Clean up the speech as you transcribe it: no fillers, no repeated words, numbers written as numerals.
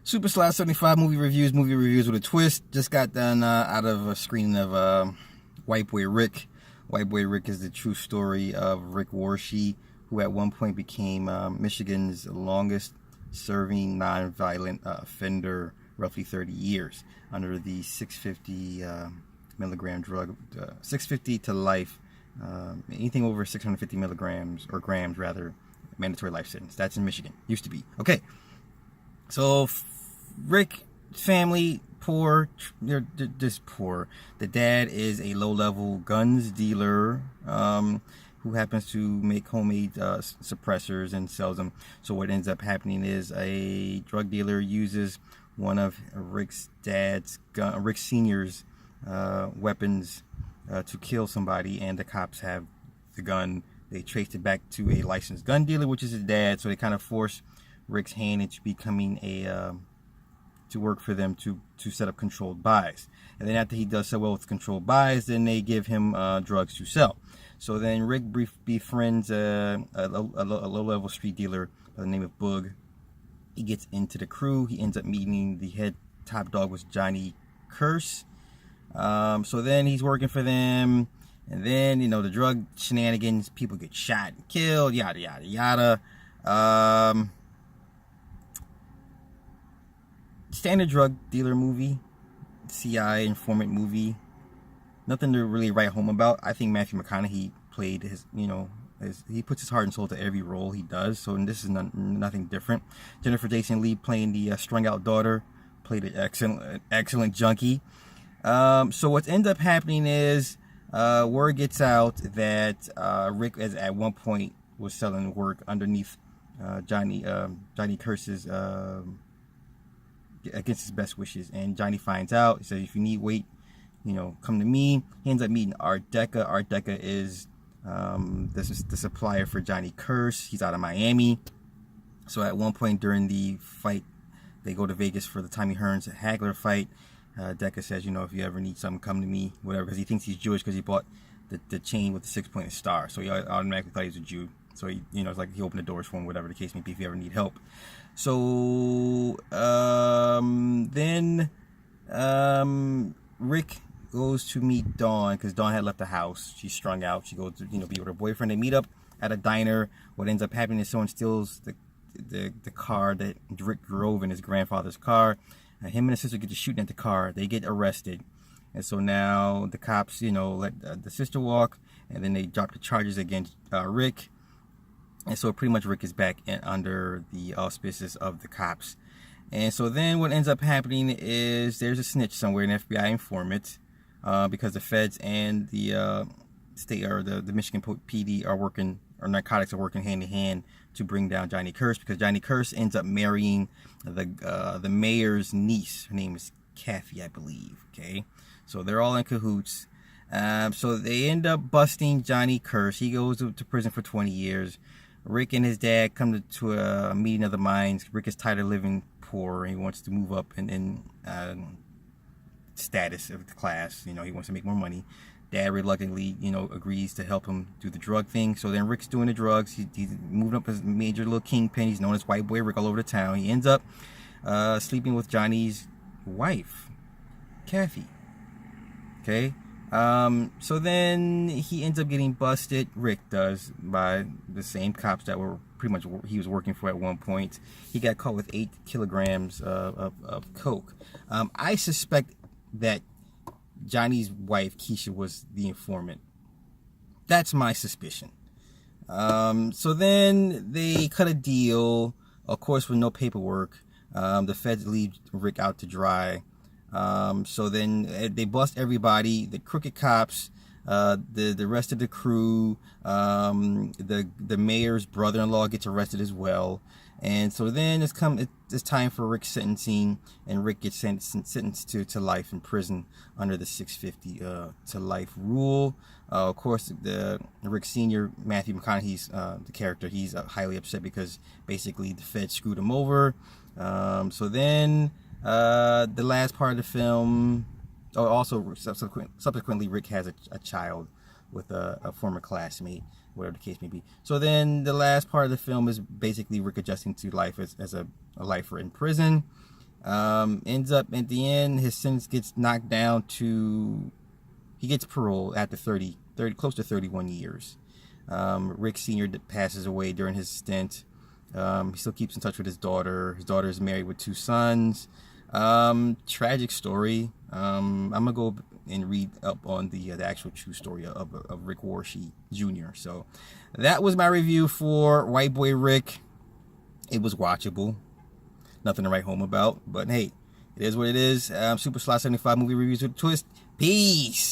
Super Slot 75 movie reviews with a twist. Just got done out of a screening of White Boy Rick. White Boy Rick is the true story of Rick Warshie, who at one point became Michigan's longest serving non-violent offender, roughly 30 years, under the 650 milligram drug, 650 to life, anything over 650 milligrams, or grams rather, mandatory life sentence. That's in Michigan. Used to be. Okay. So Rick family, poor, they're just poor. The dad is a low-level guns dealer who happens to make homemade suppressors and sells them. So what ends up happening is a drug dealer uses one of Rick's senior's weapons to kill somebody, and the cops have the gun. They traced it back to a licensed gun dealer, which is his dad. So they kind of force Rick's hand into becoming to work for them to set up controlled buys. And then after he does so well with controlled buys, then they give him drugs to sell. So then Rick befriends a low-level street dealer by the name of Boog. He gets into the crew. He ends up meeting the head top dog, was Johnny Curse. So then he's working for them. And then, the drug shenanigans, people get shot and killed, yada, yada, yada. Standard drug dealer movie, CI informant movie. Nothing to really write home about. I think Matthew McConaughey played he puts his heart and soul to every role he does. So this is nothing different. Jennifer Jason Leigh playing the strung out daughter, played an excellent junkie. So what ends up happening is word gets out that Rick, at one point, was selling work underneath Johnny Curse's against his best wishes, and Johnny finds out. He says, if you need weight, come to me. He ends up meeting Art Deca. Art Deca is the supplier for Johnny Curse. He's out of Miami. So at one point during the fight, they go to Vegas for the Tommy Hearns Hagler fight. Deca says, if you ever need something, come to me, whatever, because he thinks he's Jewish because he bought the chain with the 6-pointed star. So he automatically thought he was a Jew. So he, it's like he opened the doors for him, whatever the case may be, if you ever need help. So then Rick goes to meet Dawn because Dawn had left the house. She's strung out. She goes to be with her boyfriend. They meet up at a diner. What ends up happening is someone steals the car that Rick drove in, his grandfather's car. Him and his sister get to shooting at the car. They get arrested. And so now the cops, let the sister walk, and then they drop the charges against Rick. And so pretty much Rick is back under the auspices of the cops. And so then what ends up happening is there's a snitch somewhere, an FBI informant, because the feds and the state, or the Michigan PD are working, or narcotics are working hand in hand to bring down Johnny Curse, because Johnny Curse ends up marrying the mayor's niece. Her name is Kathy, I believe. Okay, so they're all in cahoots. So they end up busting Johnny Curse. He goes to prison for 20 years. Rick and his dad come to a meeting of the minds. Rick is tired of living poor. He wants to move up in status of the class. He wants to make more money. Dad reluctantly, agrees to help him do the drug thing. So then Rick's doing the drugs. He's moving up as major little kingpin. He's known as White Boy Rick all over the town. He ends up sleeping with Johnny's wife, Kathy. Okay. So then he ends up getting busted. Rick does, by the same cops that were pretty much he was working for at one point. He got caught with 8 kilograms of coke. I suspect that Johnny's wife, Keisha, was the informant. That's my suspicion. So then they cut a deal, of course, with no paperwork. The feds leave Rick out to dry. So then they bust everybody, the crooked cops, the rest of the crew, the mayor's brother-in-law gets arrested as well. And so then it's time for Rick's sentencing, and Rick gets sentenced to life in prison under the 650 to life rule. Of course, the Rick Sr., Matthew McConaughey's the character, he's highly upset because basically the Fed screwed him over. So then the last part of the film, also subsequently Rick has a child with a former classmate, whatever the case may be. So then the last part of the film is basically Rick adjusting to life as a lifer in prison. Ends up at the end, his sentence gets knocked down to, he gets parole after 30, close to 31 years. Rick Sr. passes away during his stint. He still keeps in touch with his daughter. His daughter is married with 2 sons. Tragic story. I'm gonna go and read up on the actual true story of Rick Warshi Jr. So that was my review for White Boy Rick. It was watchable. Nothing to write home about, but hey, it is what it is. Super Slot 75 movie reviews with a twist. Peace.